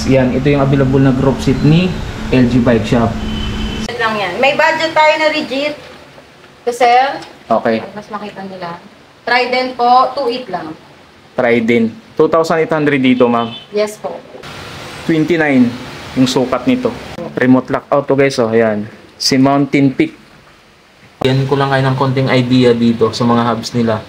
Yan, ito yung available na group seat ni LG Bike Shop. Lang yan. May budget tayo na rigid. Kasi, Okay. mas makita nila. Trident po, 2.8 lang. Trident. 2,800 dito, ma'am. Yes po. 29 yung sukat nito. Remote lockout to guys, oh. Ayan. Si Mountain Peak. Yan ko lang kayo ng konting idea dito sa mga hubs nila.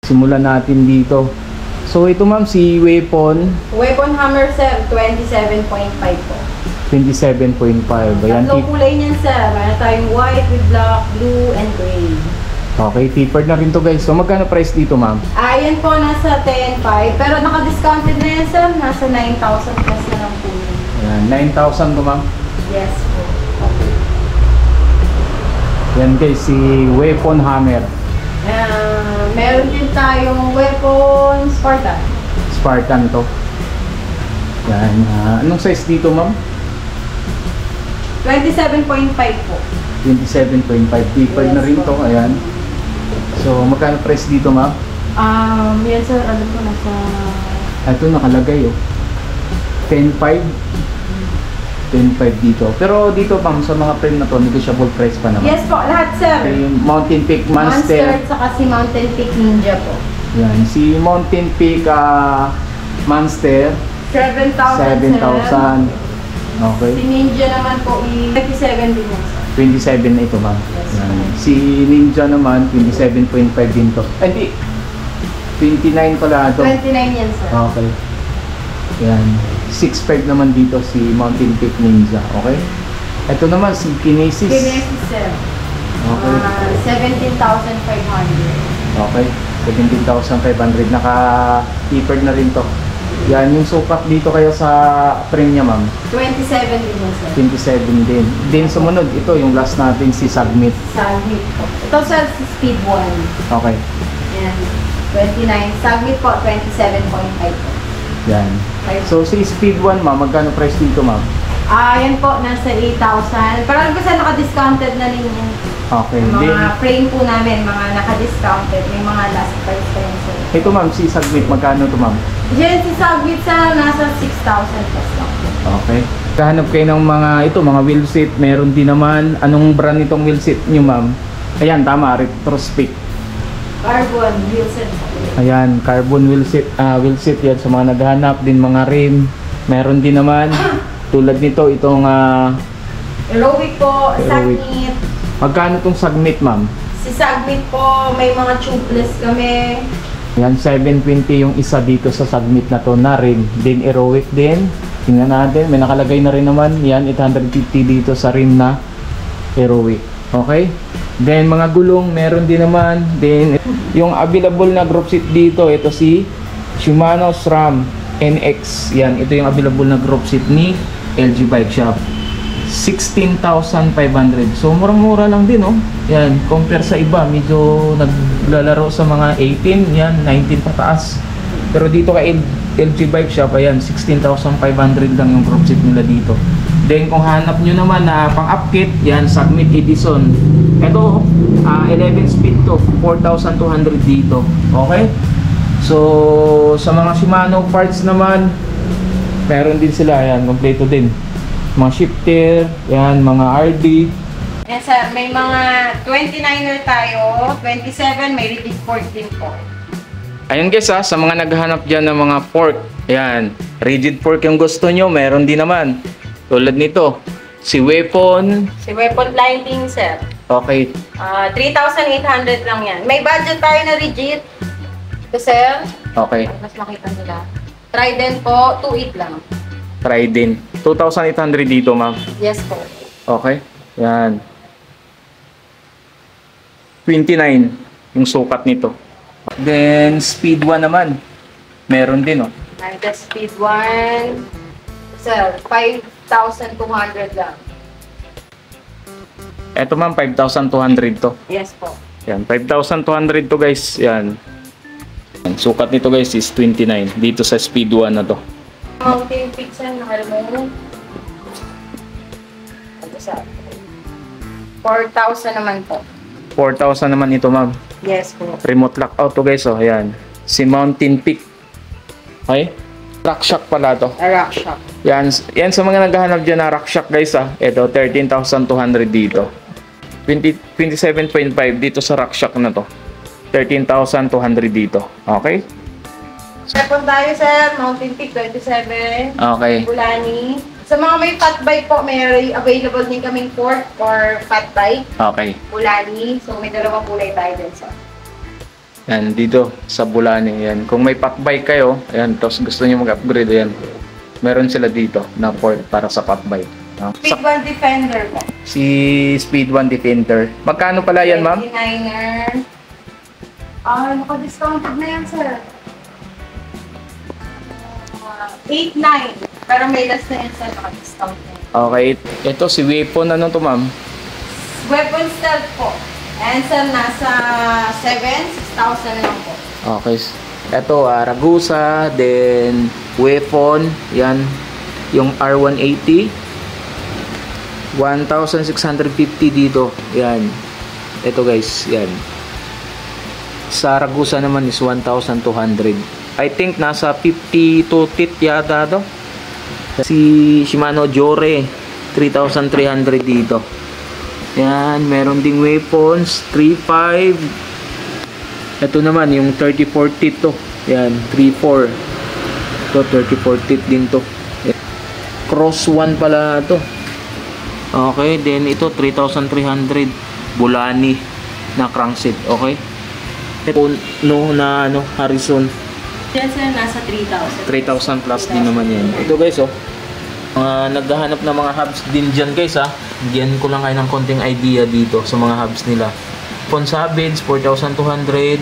Simulan natin dito. So ito ma'am, si Weapon. Weapon Hammer, sir, 27.5 po. 27.5. Ayan. Tatlong kulay niyan, sir. Meron tayong white with black, blue, and gray. Okay, tapered na rin to guys. So magkano price dito ma'am? Ayan po, nasa 10.5. Pero naka-discounted na yan, sir. Nasa 9,000 plus na lang po. Ayan, 9,000 to ma'am. Yes po. Okay. Yan guys, si Weapon Hammer. Meron din tayong weapon Spartan. Spartan to. Yan. Anong size dito ma'am? 27.5 po. 27.5. Tapered na rin to. Ayan. So magkano price dito ma'am? Yan sir, alam ko nasa... Ito nakalagay oh. 10.5. 10.5 dito. Pero dito ma'am, sa mga frame na to, negotiable price pa naman. Yes po, lahat sir. Yung Mountain Peak Monster. Monster, saka si Mountain Peak Ninja po. Yan. Si Mountain Peak Monster. 7,000 7,000. Okay. Si Ninja naman po, 27 din yan sir. 27 na ito ma'am. Yes, Yan. Si Ninja naman, 27.5 din to. Hindi. 29 pala ito. 29 yan sir. Okay. Yan. 6.5 naman dito si Mountain Peak Ninja. Okay. Ito naman si Kinesis. Kinesis sir. Okay. 17,500. Okay. 17,500. Naka-tapered na rin to. Yan. Yung sukat dito kaya sa frame niya ma'am. 27 din yan sir. 27 din. Then sumunod, ito yung last natin si Submit. Submit po. Ito sir, si Speed 1. Okay. Yan. 29. Submit po, 27.5 po. Yan. So si Speed 1 ma'am, magkano price dito ma'am? Yan po, nasa 8,000. Pero alam ko sir, naka-discounted na rin yan. Okay. Mga Then, frame po namin, mga naka-discounted. May mga last price pa yun sir. ito ma'am, si Submit, magkano to ma'am? Yan, si Submit sir, nasa 6,000 plus lang. Okay. Kahanap kayo ng mga, mga wheel seat, meron din naman. Anong brand nitong wheel seat nyo ma'am? Ayan, tama, Retrospec. Carbon, Wilson. Ayan, carbon wheel seat yan sa mga naghahanap din mga rim. Meron din naman tulad nito itong Aerobic po, Aerobic. Submit. magkano tong Submit ma'am? Si Submit po, may mga tubeless kami. Ayan, 720 yung isa dito sa Submit na to na rim. Din Heroic din. Tingnan natin, may nakalagay na rin naman. Yan, 850 dito sa rim na Heroic. Okay? Then mga gulong meron din naman. Then yung available na group seat dito, ito si Shimano SRAM NX. Yan, ito yung available na group seat ni LG Bike Shop. 16,500. So murang-mura lang din oh. Yan, compare sa iba, medyo naglalaro sa mga 18, yan 19 pataas. Pero dito kay LG Bike Shop, ayan 16,500 lang yung group seat nila dito. Then kung hanap nyo naman na pang-upkit, yan Submit Edison. Ito 11 speed to, 4,200 dito. Okay? So sa mga Shimano parts naman, meron din sila, yan kompleto din. Mga shifter, yan mga RD. Yes sir, may mga 29er tayo, 27, may rigid fork din po. Ayan guys sa mga naghahanap dyan ng mga fork, yan, rigid fork yung gusto nyo, meron din naman. Tulad nito, si Weapon. Si Weapon Blinding sir. Okay. 3,800 lang yan. May budget tayo na rigid. Ito sir. Okay. Mas makita nila. Trident po, 2.8 lang. Trident. 2,800 dito ma'am. Yes po. Okay. Yan. 29 yung sukat nito. Then speed 1 naman. Meron din oh. And the speed 1, sir, 5,200 lang. Eto ma'am, 5,200 to. Yes po. Yan, 5,200 to guys. Yan. Ang sukat nito guys is 29 dito sa Speed 1 na to. Mountain Peak sa nakalmo. Ito sa 4,000 naman po. 4,000 naman ito, ma'am. Yes po. Remote lockout to guys, oh. Ayan. Si Mountain Peak. Okay? Rock shock pala to. A rock shock. Yan sa mga naghahanap dyan na rock shock guys, ah. Ito, 13,200 dito. 27.5 dito sa rock shock na to. 13,200 dito. Okay? Second tayo, sir. Mountain Peak 27. Okay. Bulani. Sa mga may fat bike po, may available din kaming port or fat bike. Okay. Bulani. So, may dalawang kulay tayo din, sir. Yan, dito sa Bulani. Yan. Kung may pack bike kayo, ayan, tapos gusto niyo mag-upgrade, ayan. Meron sila dito na port para sa pack bike. Speed 1 Defender po. Si Speed 1 Defender. Magkano pala yan, ma'am? 29er. Ah, naka-discounted na yan, sir. 8.9. Pero may last na yan, sir. Naka-discount na yan. Okay. Ito, si Weapon, ano to, ma'am? Weapon stealth po. And sir, nasa 6,000 lang po. Okay. Ito, Ragusa, then Weapon, yan. Yung R180. 1,650 dito. Yan. Ito guys, yan. Sa Ragusa naman is 1,200. I think nasa 52 tit yata to. Si Shimano Jore 3,300 dito. Yan, meron ding Weapons 3,500. Ito naman yung 34 tit to. Yan, 3,400. To 34 tit din to. Cross 1 pala to. Okay, then ito 3,300 Bulani na crankset, okay? Ito no na ano, Harrison. Yan sir, nasa 3,000. 3,000 plus din naman yan. Ito guys, oh. Naghahanap ng mga hubs din dyan guys, ha. Bigyan ko lang kayo ng konting idea dito sa mga hubs nila. Phone Savage, 4,200.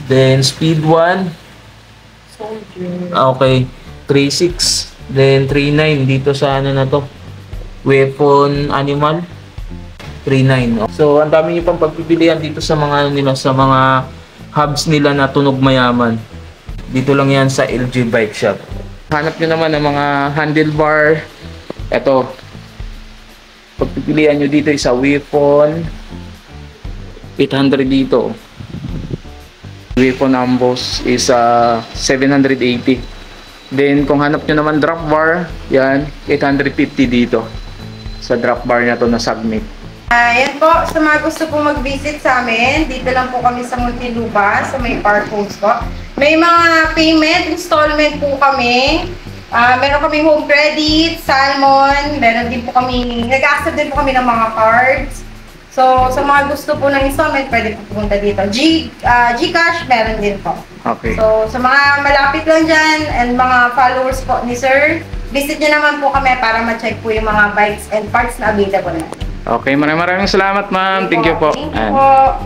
Then Speed 1. Soldier. Okay, 3,600. Then 3,900 dito sa ano na to. Weapon Animal 3,900. So ang dami niyo pang pagpipilian dito sa mga nila, sa mga hubs nila na tunog mayaman. Dito lang yan sa LG Bike Shop. Hanap nyo naman ng mga handlebar. Ito, pagpipilian nyo dito sa Weapon 800 dito. Weapon Amboss is 780. Then kung hanap nyo naman drop bar, yan 850 dito sa drop bar na to na Submit. Ayan po, sa mga gusto po mag-visit sa amin, dito lang po kami sa Muntinlupa, sa may parkhouse po. May mga payment, installment po kami. Meron kami home credit, Salmon, meron din po kami, nag-accept din po kami ng mga cards. So, sa mga gusto po ng installment, pwede po pumunta dito. Gcash, meron din po. Okay. So, sa mga malapit lang dyan and mga followers po ni Sir, visit nyo naman po kami para ma-check po yung mga bikes and parts na available na. Okay, maraming salamat ma'am. Thank you po. Thank you po.